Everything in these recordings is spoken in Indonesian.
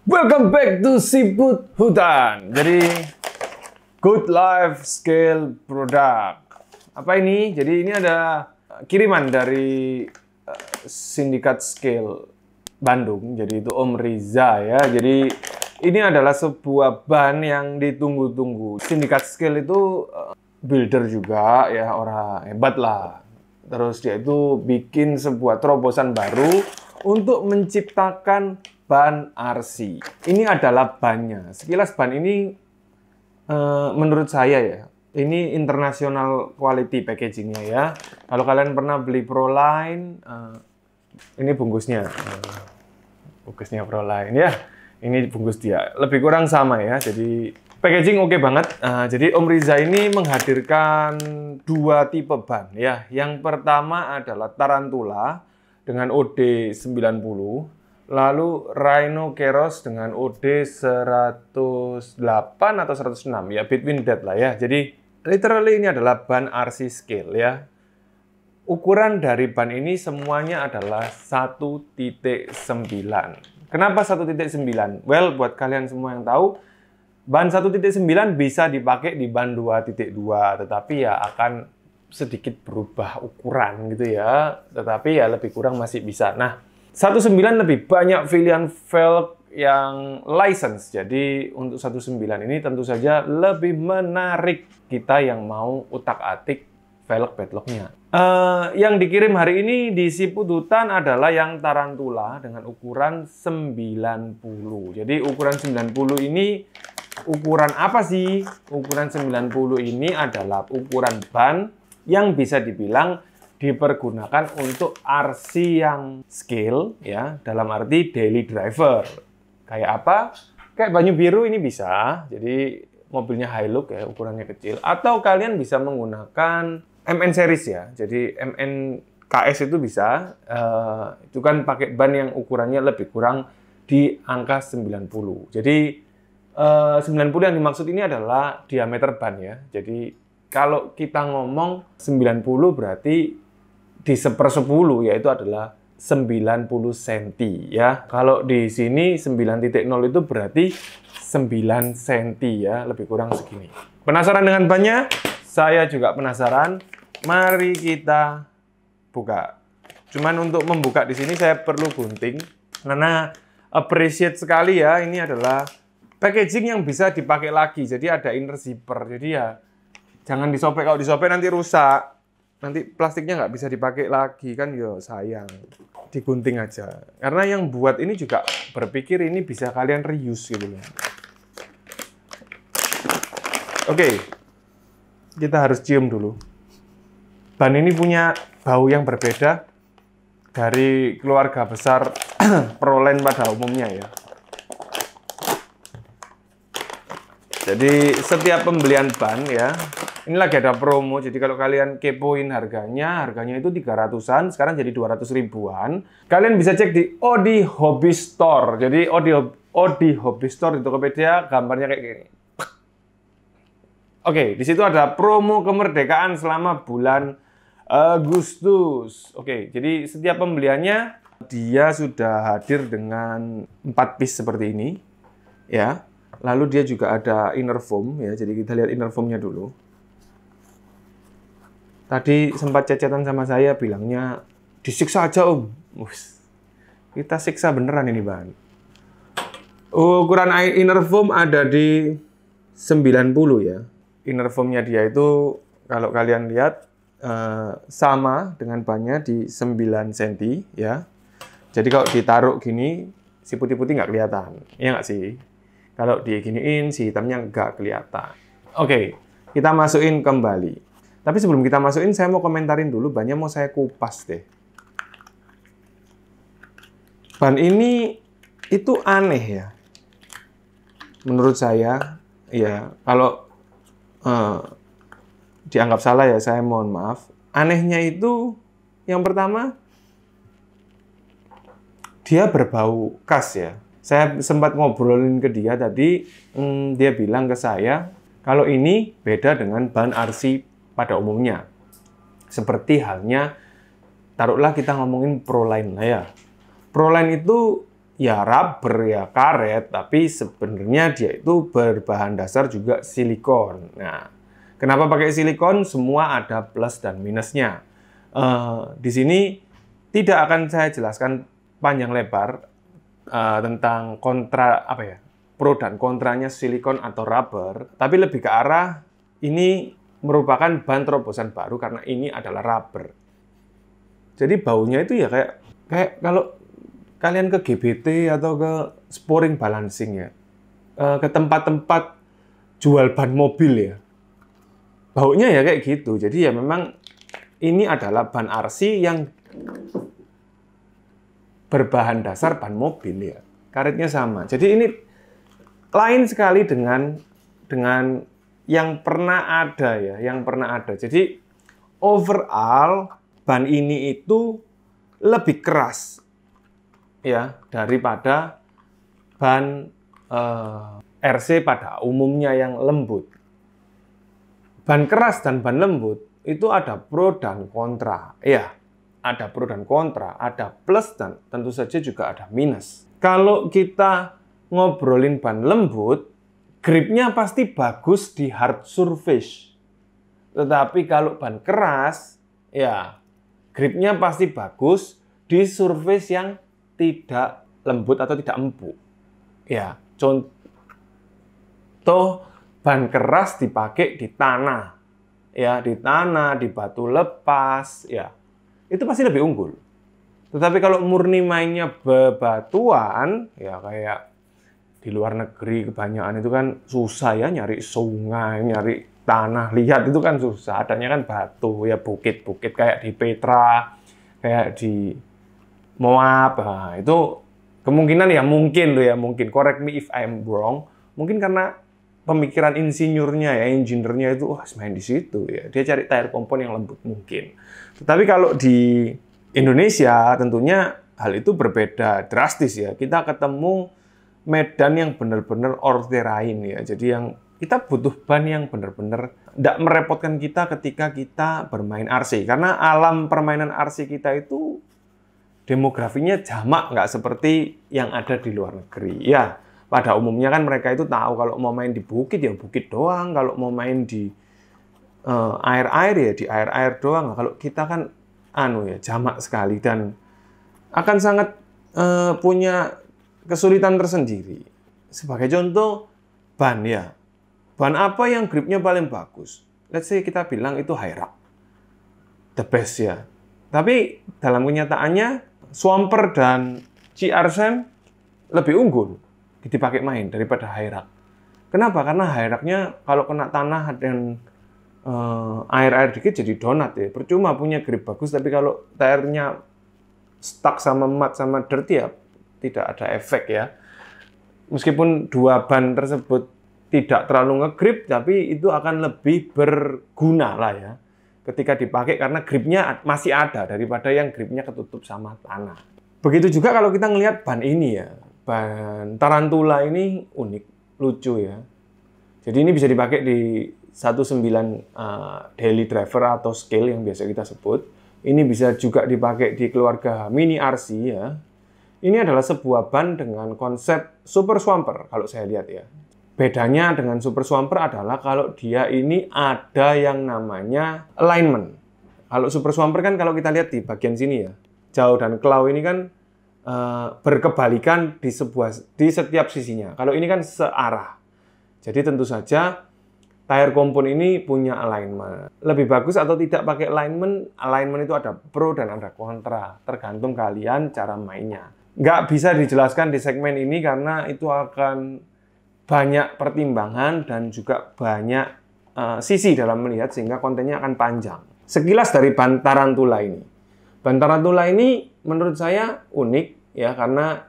Welcome back to Siput Hutan. Jadi Good Life Scale Product. Apa ini? Jadi ini ada kiriman dari Sindikat Scale Bandung. Jadi itu Om Riza ya. Jadi ini adalah sebuah ban yang ditunggu-tunggu. Sindikat Scale itu builder juga ya, orang hebat lah. Terus dia itu bikin sebuah terobosan baru untuk menciptakan ban RC. Ini adalah bannya. Sekilas ban ini menurut saya ya, ini international quality packagingnya ya. Kalau kalian pernah beli Proline, ini bungkusnya. Bungkusnya Proline ya. Ini bungkus dia. Lebih kurang sama ya. Jadi packaging oke banget. Jadi Om Riza ini menghadirkan dua tipe ban ya. Yang pertama adalah Tarantula dengan OD 90. Lalu Rhino Keros dengan OD 108 atau 106 ya, between that lah ya. Jadi literally ini adalah ban RC scale ya. Ukuran dari ban ini semuanya adalah 1.9. Kenapa 1.9? Well, buat kalian semua yang tahu, ban 1.9 bisa dipakai di ban 2.2, tetapi ya akan sedikit berubah ukuran gitu ya. Tetapi ya lebih kurang masih bisa. Nah, 1.9 lebih banyak pilihan velg yang license. Jadi untuk 1.9 ini tentu saja lebih menarik kita yang mau utak-atik velg padlocknya. Yang dikirim hari ini di Siput Hutan adalah yang Tarantula dengan ukuran 90. Jadi ukuran 90 ini ukuran apa sih? Ukuran 90 ini adalah ukuran ban yang bisa dibilang dipergunakan untuk RC yang scale ya, dalam arti daily driver. Kayak apa? Kayak Banyu Biru ini bisa. Jadi mobilnya Hilux ya, ukurannya kecil. Atau kalian bisa menggunakan MN series ya. Jadi MN KS itu bisa. Itu kan pakai ban yang ukurannya lebih kurang di angka 90. Jadi 90 yang dimaksud ini adalah diameter ban ya. Jadi kalau kita ngomong 90 berarti di 1/10 yaitu adalah 90 cm ya. Kalau di sini 9.0 itu berarti 9 cm ya, lebih kurang segini. Penasaran dengan bannya? Saya juga penasaran. Mari kita buka. Cuman untuk membuka di sini saya perlu gunting karena appreciate sekali ya, ini adalah packaging yang bisa dipakai lagi. Jadi ada inner zipper. Jadi ya jangan disobek, kalau disobek nanti rusak. Nanti plastiknya nggak bisa dipakai lagi kan, yo sayang. Digunting aja. Karena yang buat ini juga berpikir ini bisa kalian reuse gitu loh. Oke, kita harus cium dulu. Ban ini punya bau yang berbeda dari keluarga besar Proline pada umumnya ya. Jadi setiap pembelian ban ya, ini lagi ada promo, jadi kalau kalian kepoin harganya itu 300-an, sekarang jadi 200 ribuan. Kalian bisa cek di Odi Hobby Store. Jadi Odi Hobby Store di Tokopedia, gambarnya kayak gini. Oke, di situ ada promo kemerdekaan selama bulan Agustus. Oke, jadi setiap pembeliannya dia sudah hadir dengan 4 piece seperti ini, ya. Lalu dia juga ada inner foam ya, jadi kita lihat inner foamnya dulu. Tadi sempat cecetan sama saya, bilangnya disiksa aja Om. Kita siksa beneran ini ban. Ukuran inner foam ada di 90 ya. Inner foamnya dia itu kalau kalian lihat sama dengan bannya di 9 cm ya. Jadi kalau ditaruh gini, si putih-putih nggak kelihatan. Iya nggak sih? Kalau diginiin, si hitamnya nggak kelihatan. Oke, kita masukin kembali. Tapi sebelum kita masukin, saya mau komentarin dulu, bannya mau saya kupas deh. Ban ini itu aneh ya. Menurut saya, ya kalau dianggap salah ya saya mohon maaf. Anehnya itu, yang pertama, dia berbau khas ya. Saya sempat ngobrolin ke dia tadi, dia bilang ke saya, kalau ini beda dengan ban RC pada umumnya. Seperti halnya, taruhlah kita ngomongin Proline lah ya. Proline itu ya rubber, ya karet, tapi sebenarnya dia itu berbahan dasar juga silikon. Nah, kenapa pakai silikon? Semua ada plus dan minusnya. Di sini tidak akan saya jelaskan panjang lebar tentang pro dan kontranya silikon atau rubber, tapi lebih ke arah ini merupakan bahan terobosan baru karena ini adalah rubber. Jadi baunya itu ya kayak kalau kalian ke GBT atau ke Sporing Balancing ya, ke tempat-tempat jual ban mobil ya, baunya ya kayak gitu. Jadi ya memang ini adalah ban RC yang berbahan dasar ban mobil ya, karetnya sama. Jadi ini lain sekali dengan yang pernah ada ya, Jadi overall ban ini itu lebih keras ya daripada ban RC pada umumnya yang lembut. Ban keras dan ban lembut itu ada pro dan kontra. Ya, ada pro dan kontra, ada plus dan tentu saja juga ada minus. Kalau kita ngobrolin ban lembut, gripnya pasti bagus di hard surface. Tetapi kalau ban keras, ya gripnya pasti bagus di surface yang tidak lembut atau tidak empuk. Ya, contoh ban keras dipakai di tanah. Ya, di tanah, di batu lepas, ya. Itu pasti lebih unggul. Tetapi kalau murni mainnya bebatuan, ya kayak di luar negeri kebanyakan itu kan susah ya nyari sungai, nyari tanah liat itu kan susah. Adanya kan batu, ya bukit-bukit kayak di Petra, kayak di Moab. Nah, itu kemungkinan ya mungkin correct me if I'm wrong. Mungkin karena pemikiran insinyurnya ya, engineer-nya itu main di situ ya. Dia cari tire kompon yang lembut mungkin. Tetapi kalau di Indonesia tentunya hal itu berbeda drastis ya. Kita ketemu medan yang benar-benar all-terrain ya. Jadi yang kita butuh ban yang benar-benar tidak merepotkan kita ketika kita bermain RC. Karena alam permainan RC kita itu demografinya jamak, nggak seperti yang ada di luar negeri. Ya, pada umumnya kan mereka itu tahu kalau mau main di bukit ya bukit doang. Kalau mau main di air-air ya di air-air doang. Kalau kita kan jamak sekali dan akan sangat punya kesulitan tersendiri. Sebagai contoh, ban ya. Ban apa yang gripnya paling bagus? Let's say kita bilang itu Hyrax. The best ya. Tapi dalam kenyataannya, Swamper dan CR-Sam lebih unggul dipakai main daripada Hyrax. Kenapa? Karena Hyrax-nya kalau kena tanah dan air-air dikit jadi donat ya. Percuma punya grip bagus, tapi kalau tire-nya stuck sama mud sama dirt ya tidak ada efek ya. Meskipun dua ban tersebut tidak terlalu ngegrip, tapi itu akan lebih berguna lah ya ketika dipakai karena gripnya masih ada daripada yang gripnya ketutup sama tanah. Begitu juga kalau kita ngelihat ban ini ya. Ban Tarantula ini unik, lucu ya. Jadi ini bisa dipakai di 19 daily driver atau scale yang biasa kita sebut. Ini bisa juga dipakai di keluarga mini RC ya. Ini adalah sebuah ban dengan konsep Super Swamper kalau saya lihat ya. Bedanya dengan Super Swamper adalah kalau dia ini ada yang namanya alignment. Kalau Super Swamper kan kalau kita lihat di bagian sini ya, jauh dan claw ini kan berkebalikan di setiap sisinya. Kalau ini kan searah. Jadi tentu saja tire kompon ini punya alignment. Lebih bagus atau tidak pakai alignment? Alignment itu ada pro dan ada kontra. Tergantung kalian cara mainnya. Nggak bisa dijelaskan di segmen ini karena itu akan banyak pertimbangan dan juga banyak sisi dalam melihat sehingga kontennya akan panjang. Sekilas dari ban Tarantula ini. Ban Tarantula ini menurut saya unik ya karena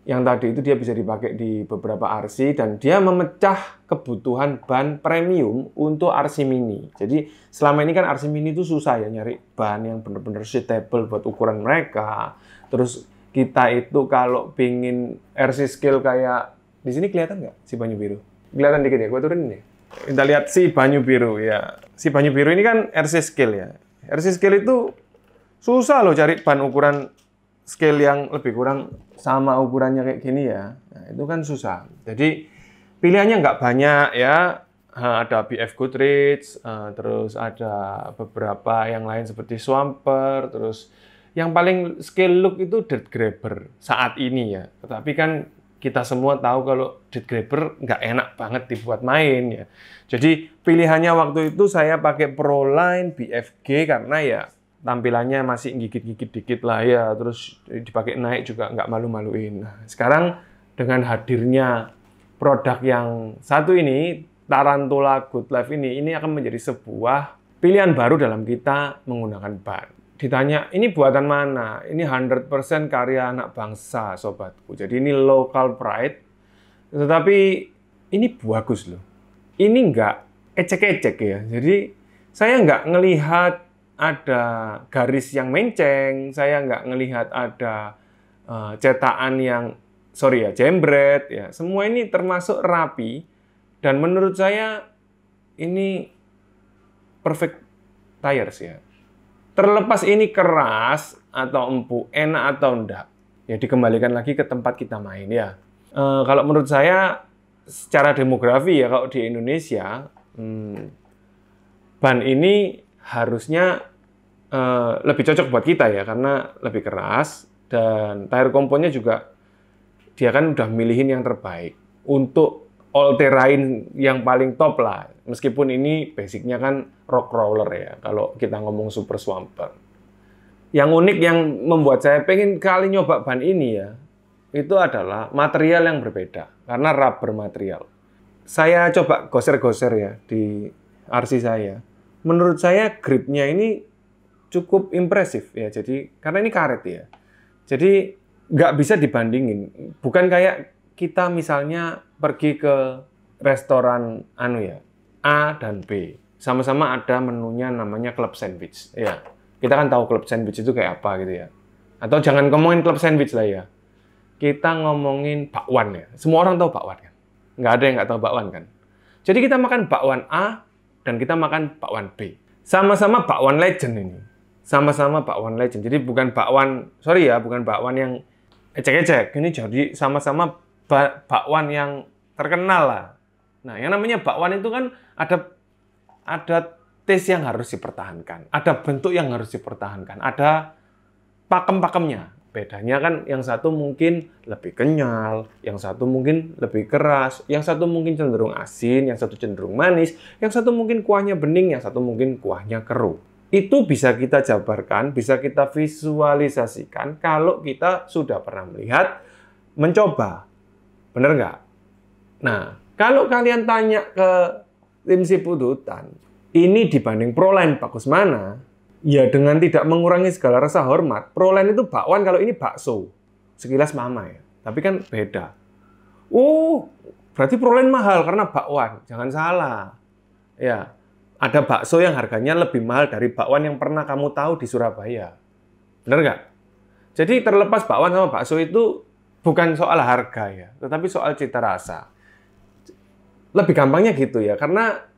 yang tadi itu dia bisa dipakai di beberapa RC dan dia memecah kebutuhan ban premium untuk RC Mini. Jadi selama ini kan RC Mini itu susah ya nyari ban yang benar-benar suitable buat ukuran mereka. Terus kita itu kalau pingin RC scale kayak di sini kelihatan nggak si banyu biru? Kelihatan dikit ya, gue turunin ya. Kita lihat si banyu biru ya. Si banyu biru ini kan RC scale ya. RC scale itu susah loh cari ban ukuran scale yang lebih kurang sama ukurannya kayak gini ya, nah, itu kan susah. Jadi pilihannya nggak banyak ya. Ada BF Goodrich, terus ada beberapa yang lain seperti Swamper, terus yang paling scale look itu Dirt Grabber saat ini ya. Tetapi kan kita semua tahu kalau Dirt Grabber nggak enak banget dibuat main ya. Jadi pilihannya waktu itu saya pakai Proline BFG karena ya tampilannya masih gigit-gigit dikit lah ya. Terus dipakai naik juga nggak malu-maluin. Nah, sekarang dengan hadirnya produk yang satu ini, Tarantula Good Life ini akan menjadi sebuah pilihan baru dalam kita menggunakan ban. Ditanya, ini buatan mana? Ini 100% karya anak bangsa, sobatku. Jadi ini local pride. Tetapi ini bagus loh. Ini nggak ecek-ecek ya. Jadi saya nggak ngelihat ada garis yang menceng. Saya nggak ngelihat ada cetakan yang, sorry ya, jembret. Ya. Semua ini termasuk rapi. Dan menurut saya ini perfect tires ya. Terlepas ini keras atau empuk, enak atau enggak, ya dikembalikan lagi ke tempat kita main ya. Kalau menurut saya secara demografi ya, kalau di Indonesia ban ini harusnya lebih cocok buat kita ya, karena lebih keras dan tire komponnya juga dia kan udah milihin yang terbaik untuk all terrain yang paling top lah. Meskipun ini basicnya kan rock roller ya, kalau kita ngomong Super Swamper. Yang unik yang membuat saya pengen kali nyoba ban ini ya, itu adalah material yang berbeda, karena rubber material. Saya coba goser-goser ya di RC saya. Menurut saya gripnya ini cukup impresif ya, jadi karena ini karet ya. Jadi nggak bisa dibandingin. Bukan kayak kita misalnya pergi ke restoran A dan B, sama-sama ada menunya namanya club sandwich ya. Kita kan tahu club sandwich itu kayak apa gitu ya. Atau jangan ngomongin club sandwich lah ya, kita ngomongin bakwan ya. Semua orang tahu bakwan kan, nggak ada yang nggak tahu bakwan kan. Jadi kita makan bakwan A dan kita makan bakwan B, sama-sama bakwan legend ini, sama-sama bakwan legend. Jadi bukan bakwan, sorry ya, bukan bakwan yang ecek-ecek. Ini jadi sama-sama bakwan yang terkenal lah. Nah, yang namanya bakwan itu kan ada taste yang harus dipertahankan, ada bentuk yang harus dipertahankan, ada pakem-pakemnya. Bedanya kan yang satu mungkin lebih kenyal, yang satu mungkin lebih keras, yang satu mungkin cenderung asin, yang satu cenderung manis, yang satu mungkin kuahnya bening, yang satu mungkin kuahnya keruh. Itu bisa kita jabarkan, bisa kita visualisasikan kalau kita sudah pernah melihat, mencoba. Bener nggak? Nah, kalau kalian tanya ke tim siput hutan, ini dibanding Proline bagus mana? Ya dengan tidak mengurangi segala rasa hormat. Proline itu bakwan, kalau ini bakso. Sekilas mama ya. Tapi kan beda. Berarti Proline mahal karena bakwan. Jangan salah. Ya, ada bakso yang harganya lebih mahal dari bakwan yang pernah kamu tahu di Surabaya. Bener nggak? Jadi terlepas bakwan sama bakso itu bukan soal harga ya, tetapi soal cita rasa. Lebih gampangnya gitu ya, karena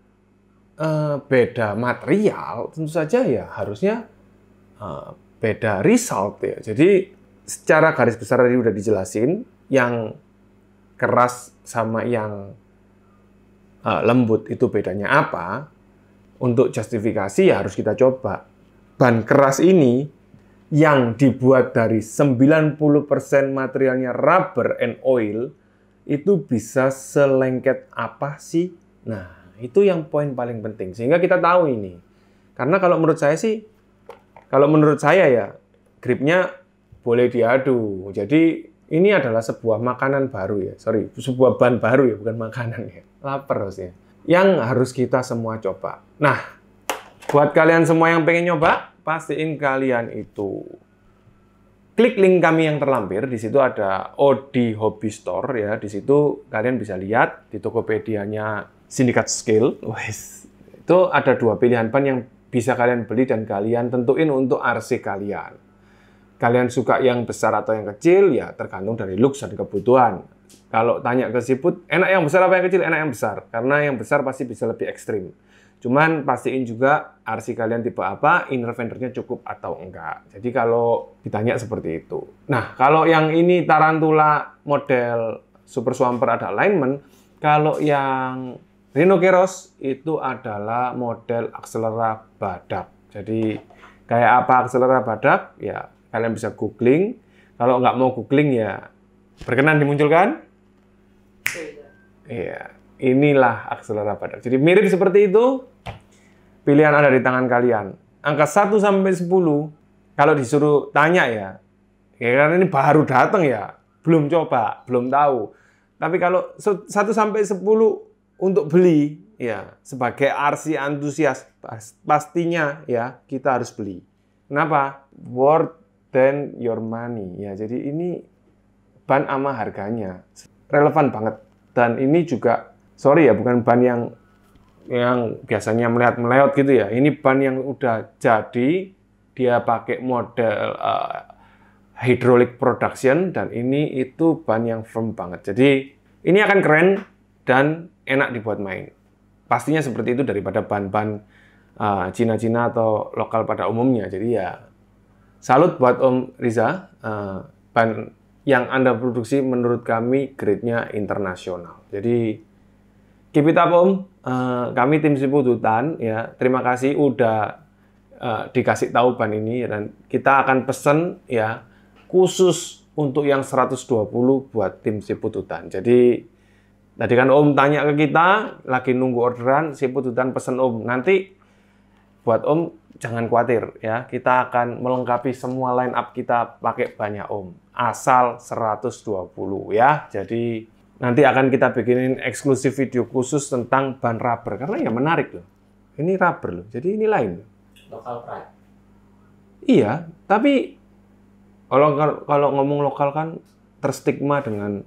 beda material, tentu saja ya harusnya beda result ya. Jadi secara garis besar tadi udah dijelasin, yang keras sama yang lembut itu bedanya apa. Untuk justifikasi ya harus kita coba. Ban keras ini yang dibuat dari 90% materialnya rubber and oil, itu bisa selengket apa sih? Nah, itu yang poin paling penting. Sehingga kita tahu ini. Karena kalau menurut saya ya, gripnya boleh diadu. Jadi, ini adalah sebuah makanan baru ya. Sorry, sebuah ban baru ya, bukan makanan ya. Lapar harusnya. Yang harus kita semua coba. Nah, buat kalian semua yang pengen nyoba, pastiin kalian itu klik link kami yang terlampir. Di situ ada OD Hobby Store ya. Di situ kalian bisa lihat di Tokopedia-nya Syndicate Scale. Itu ada 2 pilihan ban yang bisa kalian beli dan kalian tentuin untuk RC kalian. Kalian suka yang besar atau yang kecil ya tergantung dari looks dan kebutuhan. Kalau tanya ke siput, enak yang besar apa yang kecil? Enak yang besar, karena yang besar pasti bisa lebih ekstrim. Cuman pastiin juga RC kalian tipe apa, inner fendernya cukup atau enggak. Jadi kalau ditanya seperti itu. Nah, kalau yang ini Tarantula model Super Swamper ada alignment, kalau yang Rhino Keros itu adalah model akselera badak. Jadi kayak apa akselera badak? Ya kalian bisa googling. Kalau nggak mau googling ya berkenan dimunculkan. Iya, inilah akselera badak. Jadi mirip seperti itu. Pilihan ada di tangan kalian. Angka 1 sampai 10 kalau disuruh tanya ya karena ini baru datang ya, belum coba, belum tahu. Tapi kalau 1 sampai 10 untuk beli ya sebagai RC antusias pastinya ya kita harus beli. Kenapa? Worth than your money ya. Jadi ini ban sama harganya relevan banget. Dan ini juga, sorry ya, bukan ban yang biasanya meleot gitu ya. Ini ban yang udah jadi, dia pakai model hydraulic production, dan ini itu ban yang firm banget. Jadi ini akan keren dan enak dibuat main. Pastinya seperti itu daripada ban-ban Cina-Cina atau lokal pada umumnya. Jadi ya salut buat Om Riza. Ban yang Anda produksi menurut kami grade-nya internasional. Jadi keep it up Om. Kami tim Siput Hutan ya, terima kasih udah dikasih tahu ban ini, dan kita akan pesen ya khusus untuk yang 120 buat tim Siput Hutan. Jadi tadi kan Om tanya ke kita, lagi nunggu orderan, Siput Hutan pesen Om. Nanti buat Om jangan khawatir ya, kita akan melengkapi semua line up kita pakai banyak Om. Asal 120 ya. Jadi nanti akan kita bikinin eksklusif video khusus tentang ban rubber karena ya menarik loh. Ini rubber loh. Jadi ini lain. Lokal pride. Iya, tapi kalau ngomong lokal kan terstigma dengan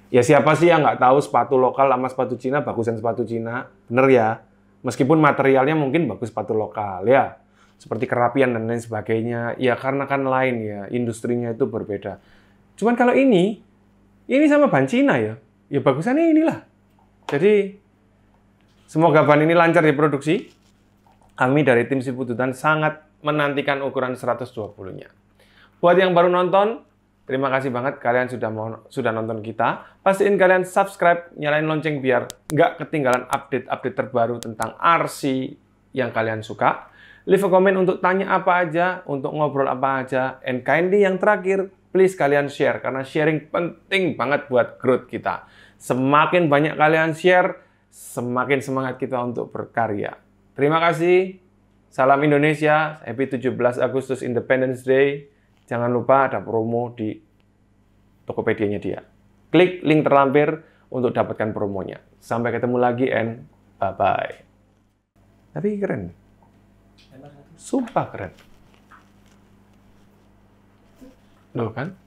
ya siapa sih yang nggak tahu sepatu lokal sama sepatu Cina bagusan sepatu Cina, bener ya. Meskipun materialnya mungkin bagus sepatu lokal ya, seperti kerapian dan lain sebagainya. Ya karena kan lain ya, industrinya itu berbeda. Cuman kalau ini sama ban Cina ya bagusannya inilah. Jadi semoga ban ini lancar diproduksi. Kami dari tim Siput Hutan sangat menantikan ukuran 120-nya. Buat yang baru nonton, terima kasih banget kalian sudah nonton kita. Pastiin kalian subscribe, nyalain lonceng biar nggak ketinggalan update-update terbaru tentang RC yang kalian suka. Leave a comment untuk tanya apa aja, untuk ngobrol apa aja. And kindly yang terakhir, please kalian share, karena sharing penting banget buat growth kita. Semakin banyak kalian share, semakin semangat kita untuk berkarya. Terima kasih. Salam Indonesia. Happy 17 Agustus Independence Day. Jangan lupa ada promo di Tokopedia-nya dia. Klik link terlampir untuk dapatkan promonya. Sampai ketemu lagi and bye-bye. Tapi keren. Sumpah keren. Loh kan?